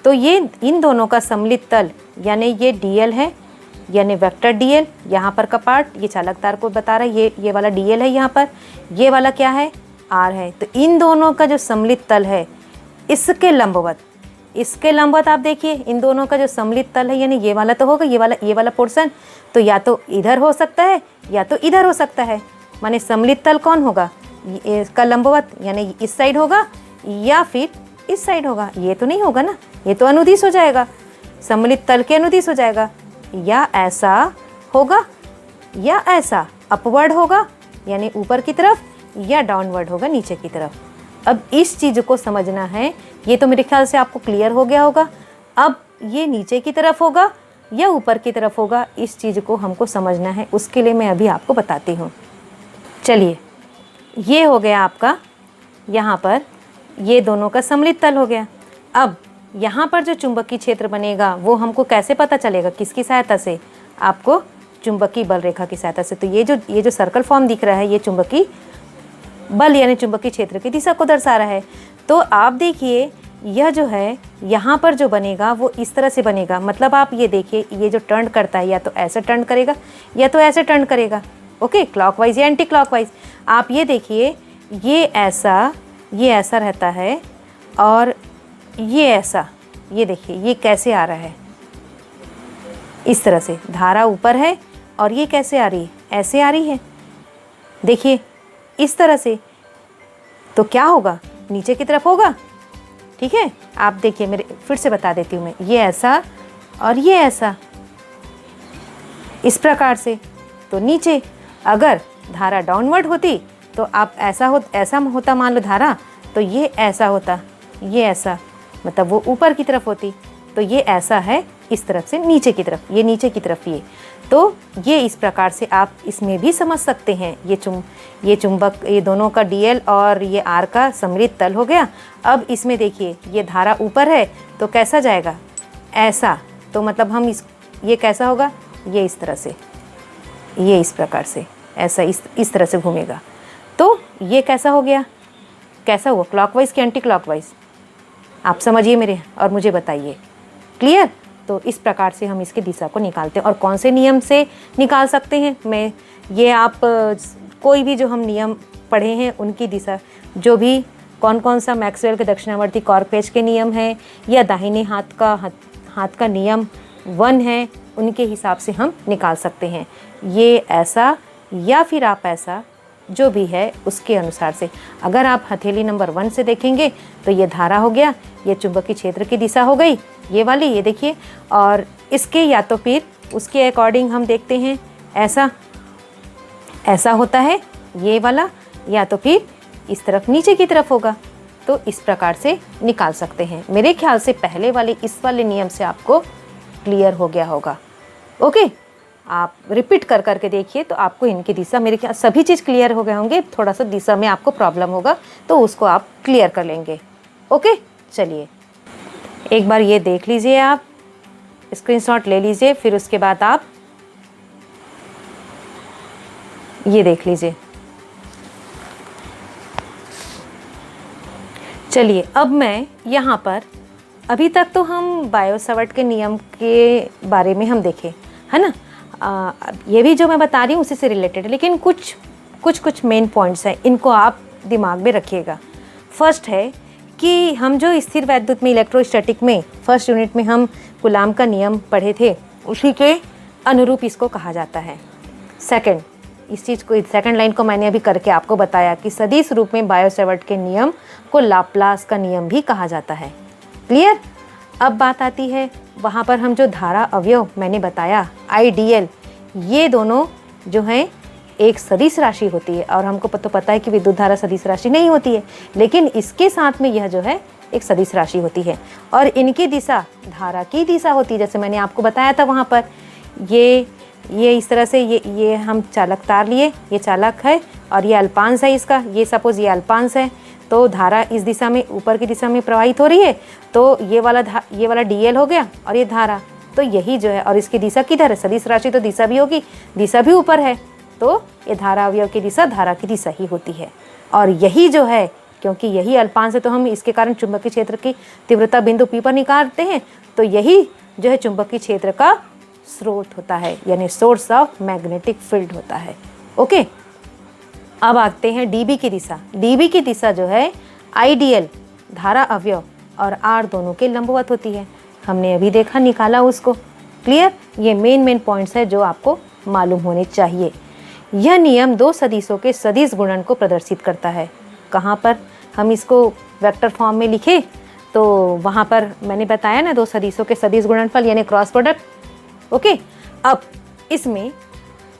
तो ये इन दोनों का सम्मिलित तल यानी ये DL है, यानी वेक्टर DL यहाँ पर का पार्ट ये चालक तार को बता रहा है, ये वाला DL है, यहाँ पर ये वाला क्या है, R है। तो इन दोनों का जो सम्मिलित तल है इसके लंबवत आप देखिए, इन दोनों का जो सम्मिलित तल है, यानी ये वाला तो होगा, ये वाला पोर्शन तो या तो इधर हो सकता है या तो इधर हो सकता है। माने सम्मिलित तल कौन होगा, इसका लंबवत यानी इस साइड होगा या फिर इस साइड होगा। ये तो नहीं होगा ना, ये तो अनुदिश हो जाएगा, सम्मिलित तल के अनुदिश हो जाएगा। या ऐसा होगा या ऐसा अपवर्ड होगा यानी ऊपर की तरफ, या डाउनवर्ड होगा नीचे की तरफ। अब इस चीज़ को समझना है, ये तो मेरे ख्याल से आपको क्लियर हो गया होगा। अब ये नीचे की तरफ होगा या ऊपर की तरफ होगा, इस चीज़ को हमको समझना है, उसके लिए मैं अभी आपको बताती हूँ। चलिए, ये हो गया आपका यहाँ पर ये दोनों का सम्मिलित तल हो गया। अब यहाँ पर जो चुंबकीय क्षेत्र बनेगा वो हमको कैसे पता चलेगा, किसकी सहायता से, आपको चुंबकीय बल रेखा की सहायता से। तो ये जो सर्कल फॉर्म दिख रहा है ये चुंबकीय बल यानी चुंबकीय क्षेत्र की दिशा को दर्शा रहा है। तो आप देखिए यह जो है यहाँ पर जो बनेगा वो इस तरह से बनेगा, मतलब आप ये देखिए ये जो टर्न करता है या तो ऐसे टर्न करेगा या तो ऐसे टर्न करेगा। ओके, क्लॉकवाइज या एंटी क्लॉकवाइज। आप ये देखिए ये ऐसा रहता है और ये ऐसा, ये देखिए ये कैसे आ रहा है, इस तरह से धारा ऊपर है और ये कैसे आ रही है, ऐसे आ रही है, देखिए इस तरह से। तो क्या होगा, नीचे की तरफ होगा। ठीक है, आप देखिए, मेरे फिर से बता देती हूँ मैं, ये ऐसा और ये ऐसा, इस प्रकार से। तो नीचे अगर धारा डाउनवर्ड होती तो आप ऐसा होता मान लो धारा, तो ये ऐसा होता, ये ऐसा, मतलब वो ऊपर की तरफ होती। तो ये ऐसा है इस तरफ से नीचे की तरफ, ये नीचे की तरफ ये। तो ये इस प्रकार से आप इसमें भी समझ सकते हैं। ये चुंबक, ये दोनों का DL और ये R का सम्मिलित तल हो गया। अब इसमें देखिए ये धारा ऊपर है तो कैसा जाएगा, ऐसा। तो मतलब ये कैसा होगा, ये इस तरह से, ये इस प्रकार से ऐसा इस तरह से घूमेगा। तो ये कैसा हो गया, कैसा हुआ, क्लॉकवाइज कि एंटी क्लॉकवाइज, आप समझिए मेरे और मुझे बताइए। क्लियर। तो इस प्रकार से हम इसकी दिशा को निकालते हैं। और कौन से नियम से निकाल सकते हैं, ये आप कोई भी जो हम नियम पढ़े हैं उनकी दिशा, जो भी कौन सा मैक्सवेल के दक्षिणावर्ती कॉर्क के नियम है या दाहिने हाथ का नियम 1 है, उनके हिसाब से हम निकाल सकते हैं। ये ऐसा या फिर आप ऐसा, जो भी है उसके अनुसार से। अगर आप हथेली नंबर 1 से देखेंगे तो ये धारा हो गया, ये चुंबकीय क्षेत्र की दिशा हो गई, ये वाली, ये देखिए। और इसके या तो फिर उसके अकॉर्डिंग हम देखते हैं, ऐसा होता है ये वाला, या तो फिर इस तरफ नीचे की तरफ होगा। तो इस प्रकार से निकाल सकते हैं। मेरे ख्याल से पहले वाले इस वाले नियम से आपको क्लियर हो गया होगा। ओके, आप रिपीट कर करके देखिए तो आपको इनकी दिशा, मेरे ख्याल सभी चीज़ क्लियर हो गए होंगे। थोड़ा सा दिशा में आपको प्रॉब्लम होगा तो उसको आप क्लियर कर लेंगे। ओके, चलिए एक बार ये देख लीजिए, आप स्क्रीनशॉट ले लीजिए, फिर उसके बाद आप ये देख लीजिए। चलिए अब मैं यहाँ पर, अभी तक तो हम बायो-सवर्ट के नियम के बारे में हम देखें, है ना। ये भी जो मैं बता रही हूँ उसी से रिलेटेड है, लेकिन कुछ मेन पॉइंट्स हैं, इनको आप दिमाग में रखिएगा। फर्स्ट है कि हम जो स्थिर वैद्युत में इलेक्ट्रोस्टैटिक में फर्स्ट यूनिट में हम कूलाम का नियम पढ़े थे, उसी के अनुरूप इसको कहा जाता है। सेकंड, इस चीज़ को, सेकंड लाइन को मैंने अभी करके आपको बताया कि सदिश रूप में बायो-सवर्ट के नियम को लाप्लास का नियम भी कहा जाता है। क्लियर। अब बात आती है वहाँ पर हम जो धारा अवयव मैंने बताया IDL, ये दोनों जो हैं एक सदिश राशि होती है, और हमको तो पता है कि विद्युत धारा सदिश राशि नहीं होती है, लेकिन इसके साथ में यह जो है एक सदिश राशि होती है और इनकी दिशा धारा की दिशा होती है। जैसे मैंने आपको बताया था वहाँ पर, ये इस तरह से ये हम चालक तार लिए, ये चालक है और ये अल्पांश है इसका, ये सपोज ये अल्पांश है, तो धारा इस दिशा में ऊपर की दिशा में प्रवाहित हो रही है, तो ये वाला DL हो गया और ये धारा, तो यही जो है, और इसकी दिशा किधर है, सदिश राशि तो दिशा भी होगी, दिशा भी ऊपर है, तो ये धारा अवयव की दिशा धारा की दिशा ही होती है। और यही जो है, क्योंकि यही अल्पांश है तो हम इसके कारण चुंबकीय क्षेत्र की तीव्रता बिंदु P पर निकालते हैं, तो यही जो है चुंबकीय क्षेत्र का स्रोत होता है, यानी सोर्स ऑफ मैग्नेटिक फील्ड होता है। ओके, अब आते हैं DB की दिशा। DB की दिशा जो है IDL धारा अवयव और R दोनों के लंबवत होती है। हमने अभी देखा, निकाला उसको। क्लियर? ये मेन पॉइंट्स है जो आपको मालूम होने चाहिए। यह नियम दो सदिशों के सदिश गुणन को प्रदर्शित करता है। कहाँ पर हम इसको वेक्टर फॉर्म में लिखे, तो वहाँ पर मैंने बताया ना, दो सदिशों के सदिश गुणनफल यानी क्रॉस प्रोडक्ट। ओके, अब इसमें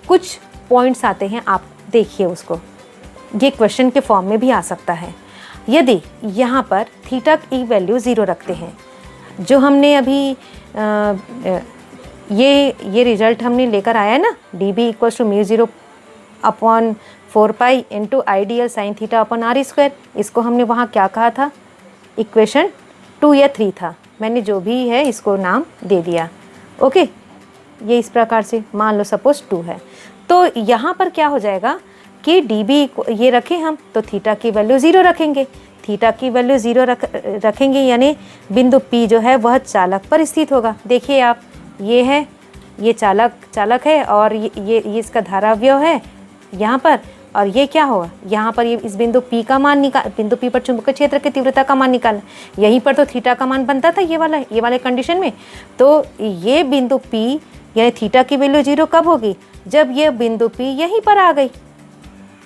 कुछ पॉइंट्स आते हैं, आप देखिए उसको। ये क्वेश्चन के फॉर्म में भी आ सकता है। यदि यहाँ पर थीटा की वैल्यू 0 रखते हैं, जो हमने अभी ये रिजल्ट हमने लेकर आया है ना, DB = μ0 upon 4 pi into IDL sine theta upon R²। इसको हमने वहाँ क्या कहा था, इक्वेशन 2 या 3 था, मैंने जो भी है इसको नाम दे दिया। ओके, ये इस प्रकार से मान लो सपोज 2 है, तो यहाँ पर क्या हो जाएगा कि DB ये रखें हम, तो थीटा की वैल्यू 0 रखेंगे। थीटा की वैल्यू 0 रखेंगे यानी बिंदु P जो है वह चालक पर स्थित होगा। देखिए आप, ये है, ये चालक है और ये इसका धाराव्यव है यहाँ पर, और ये क्या होगा, यहाँ पर ये इस बिंदु P का मान निकाल, बिंदु P पर चुंबकीय क्षेत्र की तीव्रता का मान निकालना। यहीं पर तो थीटा का मान बनता था, ये वाले कंडीशन में। तो ये बिंदु P यानी थीटा की वैल्यू 0 कब होगी, जब ये बिंदु P यहीं पर आ गई।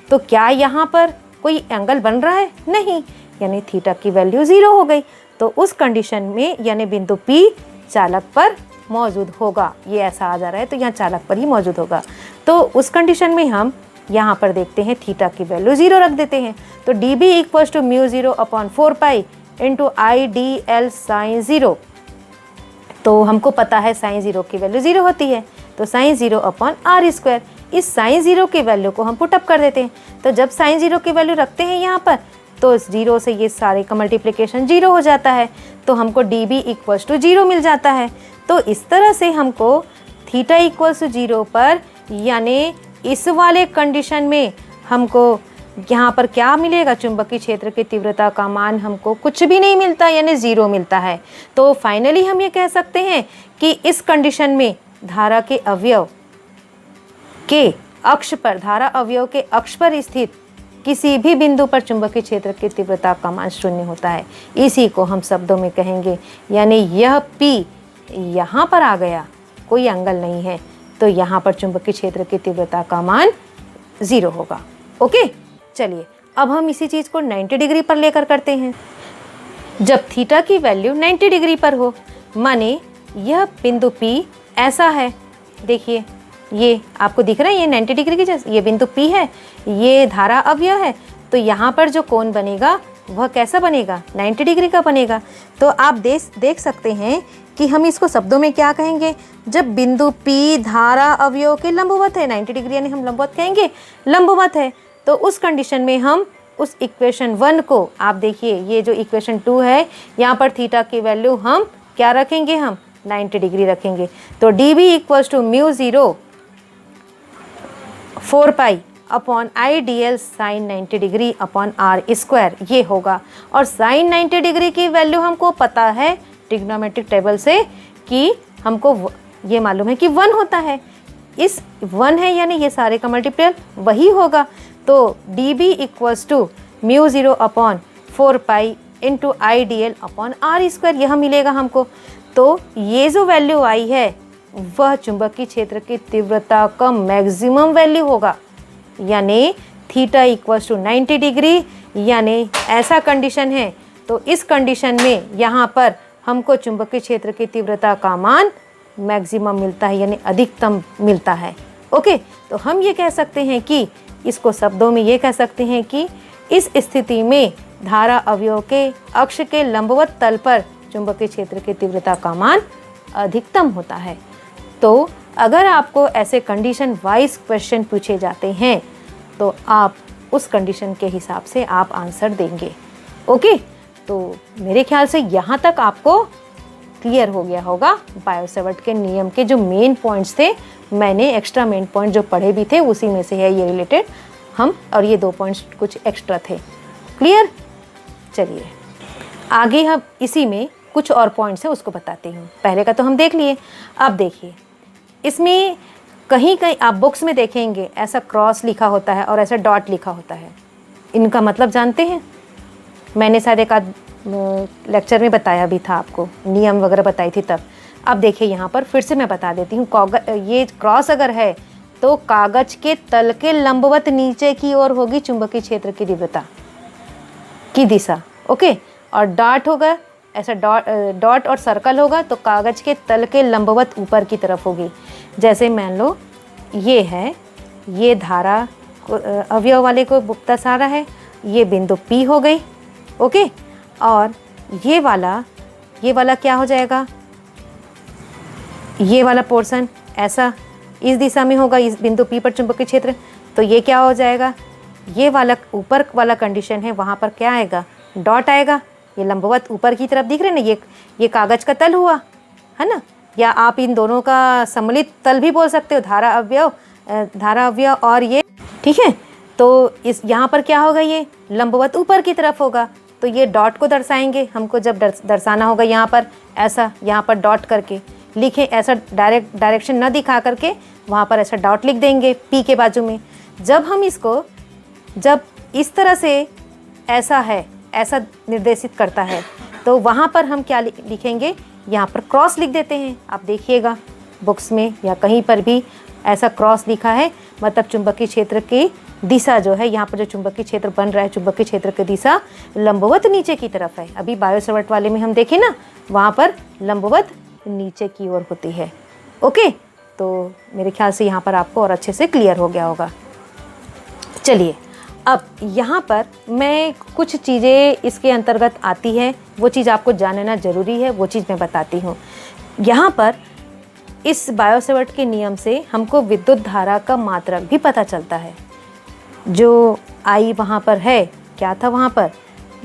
तो क्या यहाँ पर कोई एंगल बन रहा है, नहीं, यानी थीटा की वैल्यू 0 हो गई। तो उस कंडीशन में यानी बिंदु P चालक पर मौजूद होगा। ये ऐसा आ जा रहा है तो यहाँ चालक पर ही मौजूद होगा। तो उस कंडीशन में हम यहाँ पर देखते हैं थीटा की वैल्यू 0 रख देते हैं। तो DB = μ0 upon 4 pi into IDL sine 0। तो हमको पता है साइन 0 की वैल्यू 0 होती है, तो साइन 0 अपॉन R²। इस साइन 0 की वैल्यू को हम पुटअप कर देते हैं। तो जब साइन 0 की वैल्यू रखते हैं यहाँ पर, तो 0 से ये सारे का मल्टीप्लिकेशन 0 हो जाता है, तो हमको DB = 0 मिल जाता है। तो इस तरह से हमको थीटा = 0 पर, यानी इस वाले कंडीशन में हमको यहाँ पर क्या मिलेगा, चुंबकीय क्षेत्र की तीव्रता का मान हमको कुछ भी नहीं मिलता, यानी 0 मिलता है। तो फाइनली हम ये कह सकते हैं कि इस कंडीशन में धारा के अवयव के अक्ष पर, धारा अवयव के अक्ष पर स्थित किसी भी बिंदु पर चुंबकीय क्षेत्र की तीव्रता का मान 0 होता है। इसी को हम शब्दों में कहेंगे, यानी यह P यहाँ पर आ गया, कोई एंगल नहीं है, तो यहाँ पर चुंबकीय क्षेत्र की तीव्रता का मान 0 होगा। ओके, चलिए अब हम इसी चीज़ को 90 डिग्री पर लेकर करते हैं। जब थीटा की वैल्यू 90 डिग्री पर हो, माने यह बिंदु P ऐसा है, देखिए ये आपको दिख रहा है, ये 90 डिग्री की जैसे ये बिंदु P है, ये धारा अवयव है, तो यहाँ पर जो कोण बनेगा वह कैसा बनेगा, 90 डिग्री का बनेगा। तो आप देख सकते हैं कि हम इसको शब्दों में क्या कहेंगे, जब बिंदु P धारा अवयव के लंबवत है, 90 डिग्री यानी हम लंबवत कहेंगे, लंबवत है, तो उस कंडीशन में हम उस इक्वेशन 1 को, आप देखिए ये जो इक्वेशन 2 है, यहाँ पर थीटा की वैल्यू हम क्या रखेंगे, हम 90 डिग्री रखेंगे। तो DB = μ0 4 pi upon IDL sine 90 degree upon R², ये होगा। और साइन 90 डिग्री की वैल्यू हमको पता है ट्रिग्नोमेट्रिक टेबल से कि हमको ये मालूम है कि 1 होता है। इस 1 है यानी ये सारे का मल्टीप्ल वही होगा। तो DB = μ0 upon 4 pi into IDL upon R², यह मिलेगा हमको। तो ये जो वैल्यू आई है वह चुंबकीय क्षेत्र की तीव्रता का मैक्सिमम वैल्यू होगा, यानी थीटा = 90 डिग्री, यानी ऐसा कंडीशन है। तो इस कंडीशन में यहाँ पर हमको चुंबकीय क्षेत्र की तीव्रता का मान मैक्सिमम मिलता है, यानी अधिकतम मिलता है। ओके, तो हम ये कह सकते हैं कि इसको शब्दों में ये कह सकते हैं कि इस स्थिति में धारा अवयव के अक्ष के लंबवत तल पर चुंबकीय क्षेत्र की तीव्रता का मान अधिकतम होता है। तो अगर आपको ऐसे कंडीशन वाइज क्वेश्चन पूछे जाते हैं तो आप उस कंडीशन के हिसाब से आप आंसर देंगे। ओके, तो मेरे ख्याल से यहाँ तक आपको क्लियर हो गया होगा। बायो सेवर्ट के नियम के जो मेन पॉइंट्स थे, मैंने एक्स्ट्रा मेन पॉइंट जो पढ़े भी थे उसी में से है ये रिलेटेड हम, और ये 2 पॉइंट्स कुछ एक्स्ट्रा थे। क्लियर? चलिए आगे हम इसी में कुछ और पॉइंट्स हैं उसको बताती हूँ। पहले का तो हम देख लिए, अब देखिए इसमें कहीं कहीं आप बुक्स में देखेंगे ऐसा क्रॉस लिखा होता है और ऐसा डॉट लिखा होता है। इनका मतलब जानते हैं? मैंने शायद एक आध लेक्चर में बताया भी था आपको, नियम वगैरह बताई थी तब। अब देखिए यहाँ पर फिर से मैं बता देती हूँ। ये क्रॉस अगर है तो कागज के तल के लंबवत नीचे की ओर होगी चुंबकीय क्षेत्र की तीव्रता की दिशा। ओके, और डॉट होगा ऐसा, डॉट और सर्कल होगा तो कागज के तल के लंबवत ऊपर की तरफ होगी। जैसे मान लो ये है, ये धारा अवयव वाले को दर्शा रहा है, ये बिंदु P हो गई। ओके, और ये वाला क्या हो जाएगा, ये वाला पोर्शन ऐसा इस दिशा में होगा, इस बिंदु P पर चुंबकीय क्षेत्र। तो ये क्या हो जाएगा, ये वाला ऊपर वाला कंडीशन है, वहाँ पर क्या आएगा, डॉट आएगा। ये लंबवत ऊपर की तरफ दिख रहे हैं ना, ये कागज का तल हुआ है ना, या आप इन दोनों का सम्मिलित तल भी बोल सकते हो, धारा अवयव और ये। ठीक है, तो इस यहाँ पर क्या होगा, ये लंबवत ऊपर की तरफ होगा। तो ये डॉट को दर्शाएंगे, हमको जब दर्शाना होगा यहाँ पर ऐसा, यहाँ पर डॉट करके लिखें, ऐसा डायरेक्शन न दिखा करके वहाँ पर ऐसा डॉट लिख देंगे P के बाजू में। जब हम इसको जब इस तरह से ऐसा है, ऐसा निर्देशित करता है, तो वहाँ पर हम क्या लिखेंगे, यहाँ पर क्रॉस लिख देते हैं। आप देखिएगा बुक्स में या कहीं पर भी ऐसा क्रॉस लिखा है, मतलब चुंबकीय क्षेत्र की दिशा जो है, यहाँ पर जो चुंबकीय क्षेत्र बन रहा है, चुंबकीय क्षेत्र की दिशा लंबवत नीचे की तरफ है। अभी बायो सेवर्ट वाले में हम देखें ना, वहाँ पर लंबवत नीचे की ओर होती है। ओके, तो मेरे ख्याल से यहाँ पर आपको और अच्छे से क्लियर हो गया होगा। चलिए अब यहाँ पर मैं कुछ चीज़ें इसके अंतर्गत आती है, वो चीज़ आपको जानना ज़रूरी है, वो चीज़ मैं बताती हूँ। यहाँ पर इस बायो सेवर्ट के नियम से हमको विद्युत धारा का मात्रक भी पता चलता है। जो आई वहाँ पर है, क्या था वहाँ पर,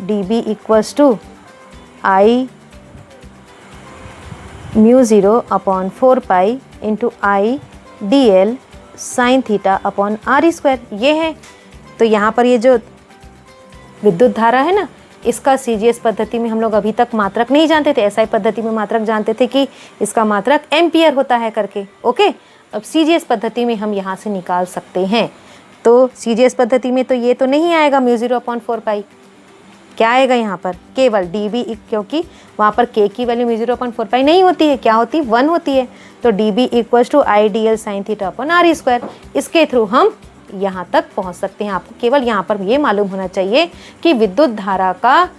dB equals to I mu 0 upon 4 pi into I dl sine theta upon r square, ये है। तो यहाँ पर ये जो विद्युत धारा है ना, इसका CGS पद्धति में हम लोग अभी तक मात्रक नहीं जानते थे, SI पद्धति में मात्रक जानते थे कि इसका मात्रक एम्पियर होता है करके। ओके, अब CGS पद्धति में हम यहाँ से निकाल सकते हैं। तो CGS पद्धति में तो ये तो नहीं आएगा म्यू 0 अपॉन 4 पाई, क्या आएगा यहाँ पर, केवल dB, क्योंकि वहाँ पर K की वैल्यू म्यू 0 अपॉन 4 पाई नहीं होती है, क्या होती है, 1 होती है। तो dB equals to I dl sine theta upon r square, इसके थ्रू हम यहाँ तक पहुँच सकते हैं। आपको केवल यहाँ पर ये मालूम होना चाहिए कि विद्युत धारा का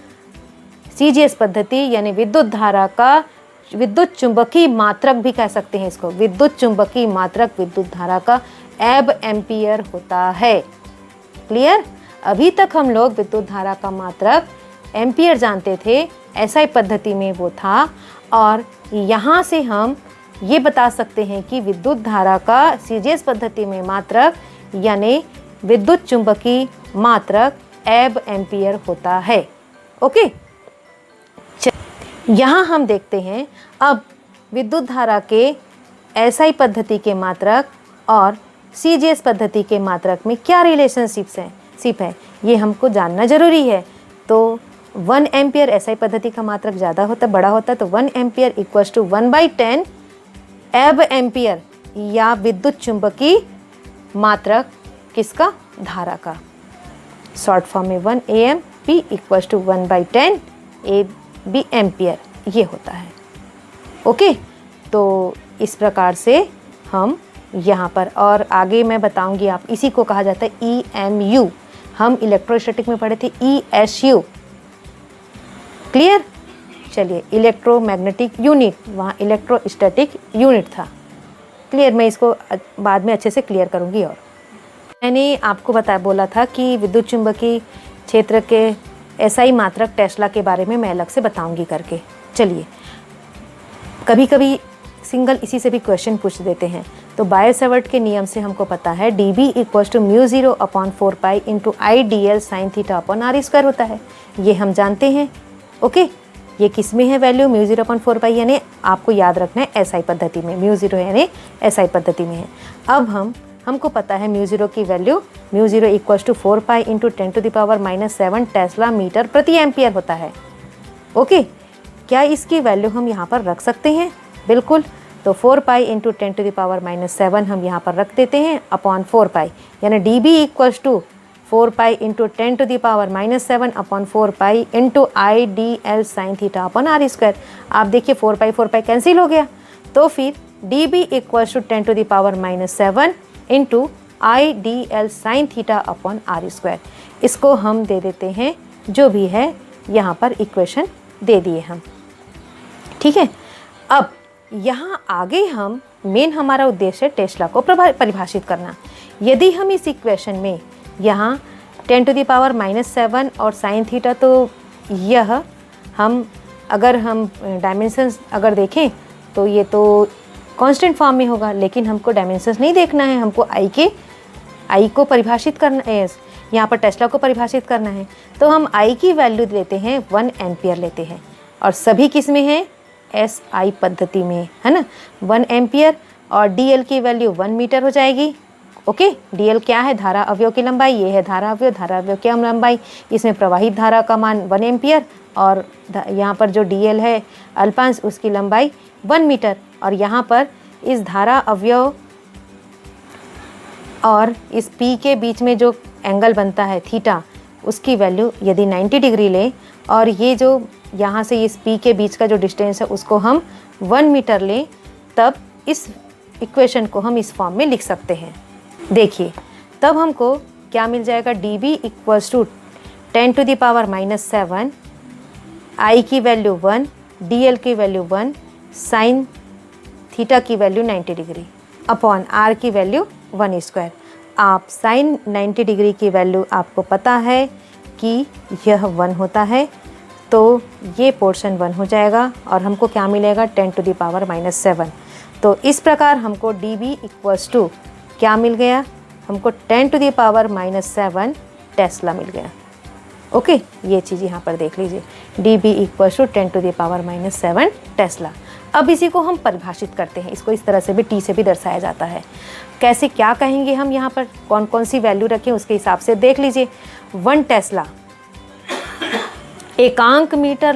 CGS पद्धति यानी विद्युत धारा का विद्युत चुंबकीय मात्रक भी कह सकते हैं इसको, विद्युत चुंबकीय मात्रक विद्युत धारा का एब एम्पियर होता है। क्लियर? अभी तक हम लोग विद्युत धारा का मात्रक एम्पियर जानते थे, SI पद्धति में वो था, और यहाँ से हम ये बता सकते हैं कि विद्युत धारा का CGS पद्धति में मात्रक यानी विद्युत चुंबकीय मात्रक एब एम्पियर होता है। ओके, यहाँ हम देखते हैं अब विद्युत धारा के SI पद्धति के मात्रक और CGS पद्धति के मात्रक में क्या रिलेशनशिप है, ये हमको जानना ज़रूरी है। तो 1 एम्पियर SI पद्धति का मात्रक ज़्यादा होता, बड़ा होता, तो 1 एम्पियर इक्वल्स टू 1/10 एब एम्पियर या विद्युत चुंबकीय मात्रक किसका, धारा का। शॉर्ट फॉर्म में 1 AMP equals to 1/10 AB ampere, ये होता है। ओके, तो इस प्रकार से हम यहाँ पर, और आगे मैं बताऊंगी आप, इसी को कहा जाता है EMU, हम इलेक्ट्रोस्टैटिक में पढ़े थे ESU। क्लियर? चलिए, इलेक्ट्रोमैग्नेटिक यूनिट, वहाँ इलेक्ट्रोस्टैटिक यूनिट था। क्लियर? मैं इसको बाद में अच्छे से क्लियर करूँगी। और मैंने आपको बोला था कि विद्युत चुंबकीय क्षेत्र के SI मात्रक टेस्ला के बारे में मैं अलग से बताऊंगी करके। चलिए, कभी कभी सिंगल इसी से भी क्वेश्चन पूछ देते हैं। तो बायो-सैवर्ट के नियम से हमको पता है dB = μ0/4π × I/dl sin θ/r² होता है, ये हम जानते हैं। ओके, ये किस में है वैल्यू? μ0/4π यानी आपको याद रखना है SI पद्धति में, μ0 यानी SI पद्धति में है। अब हमको पता है μ0 की वैल्यू μ0 = 4π × 10⁻⁻7 टेस्ला मीटर प्रति एम्पियर होता है। ओके, क्या इसकी वैल्यू हम यहाँ पर रख सकते हैं? बिल्कुल। तो 4π × 10⁻⁻7 हम यहाँ पर रख देते हैं अपॉन 4π, यानी dB = 4π × 10⁻⁻7 upon 4π × I/dl sin θ/r²। आप देखिए 4π कैंसिल हो गया, तो फिर dB = 10⁻⁻7 × I/dl sin θ/r²। इसको हम दे देते हैं, जो भी है यहाँ पर इक्वेशन दे दिए हम। ठीक है, अब यहाँ आगे मेन हमारा उद्देश्य है टेस्ला को परिभाषित करना। यदि हम इस इक्वेशन में यहाँ 10⁻⁻7 और sin थीटा, तो यह अगर हम डायमेंशंस अगर देखें तो ये तो कांस्टेंट फॉर्म में होगा, लेकिन हमको डायमेंशंस नहीं देखना है, हमको आई को परिभाषित करना है, यहाँ पर टेस्ला को परिभाषित करना है। तो हम आई की वैल्यू लेते हैं 1 एम्पियर लेते हैं, और सभी किस में है? SI पद्धति में, है ना। 1 एम्पियर और DL की वैल्यू 1 मीटर हो जाएगी। ओके, DL क्या है? धारा अवयव की लंबाई। ये है धारा अवयव की लंबाई। इसमें प्रवाहित धारा का मान 1 एम्पियर, और यहाँ पर जो DL है अल्पांश, उसकी लंबाई 1 मीटर। और यहाँ पर इस धारा अवयव और इस P के बीच में जो एंगल बनता है थीटा, उसकी वैल्यू यदि 90 डिग्री ले, और ये जो यहाँ से इस P के बीच का जो डिस्टेंस है उसको हम 1 मीटर लें, तब इस इक्वेशन को हम इस फॉर्म में लिख सकते हैं। देखिए, तब हमको क्या मिल जाएगा? dB = 10⁻⁻7, I की वैल्यू 1, DL की वैल्यू 1, sin थीटा की वैल्यू 90 डिग्री अपॉन R की वैल्यू 1²। आप sin 90 डिग्री की वैल्यू आपको पता है कि यह 1 होता है, तो ये पोर्शन 1 हो जाएगा, और हमको क्या मिलेगा? 10⁻⁻7। तो इस प्रकार हमको dB = क्या मिल गया? हमको 10⁻⁻7 टेस्ला मिल गया। ओके, ये चीज़ यहाँ पर देख लीजिए, dB = 10⁻⁻7 टेस्ला। अब इसी को हम परिभाषित करते हैं, इसको इस तरह से भी T से भी दर्शाया जाता है। कैसे, क्या कहेंगे हम यहाँ पर, कौन कौन सी वैल्यू रखें उसके हिसाब से देख लीजिए। 1 टेस्ला एकांक मीटर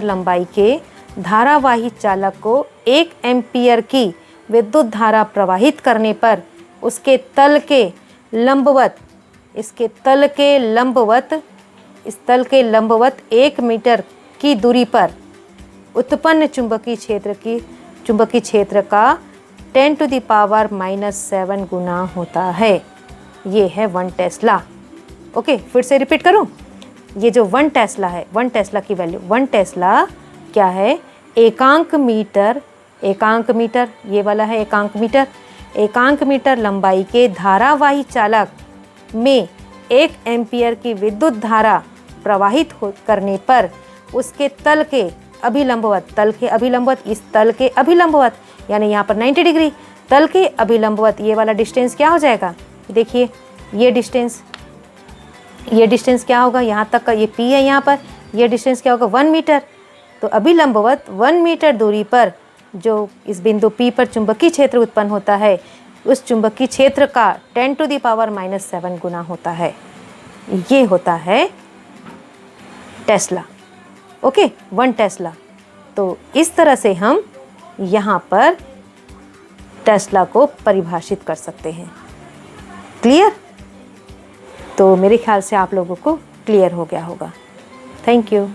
लंबाई के धारावाही चालक को 1 एम्पियर की विद्युत धारा प्रवाहित करने पर उसके तल के लंबवत, इस तल के लंबवत 1 मीटर की दूरी पर उत्पन्न चुंबकीय क्षेत्र का 10⁻⁻7 गुना होता है। ये है 1 टेस्ला। ओके, फिर से रिपीट करूं, ये जो 1 टेस्ला है, 1 टेस्ला की वैल्यू, 1 टेस्ला क्या है? एकांक मीटर, ये वाला है एकांक मीटर लंबाई के धारावाही चालक में 1 एम्पियर की विद्युत धारा प्रवाहित करने पर उसके तल के अभिलंबवत, इस तल के अभिलंबवत यानी यहाँ पर 90 डिग्री, तल के अभिलंबवत ये वाला डिस्टेंस क्या हो जाएगा? देखिए, ये डिस्टेंस क्या होगा? यहाँ तक का ये P है, यहाँ पर ये डिस्टेंस क्या होगा? 1 मीटर। तो अभिलंबवत 1 मीटर दूरी पर जो इस बिंदु P पर चुंबकीय क्षेत्र उत्पन्न होता है, उस चुंबकीय क्षेत्र का 10⁻⁻7 गुना होता है। ये होता है टेस्ला। Okay, 1 Tesla. तो इस तरह से हम यहाँ पर टेस्ला को परिभाषित कर सकते हैं। क्लियर? तो मेरे ख्याल से आप लोगों को क्लियर हो गया होगा। Thank you.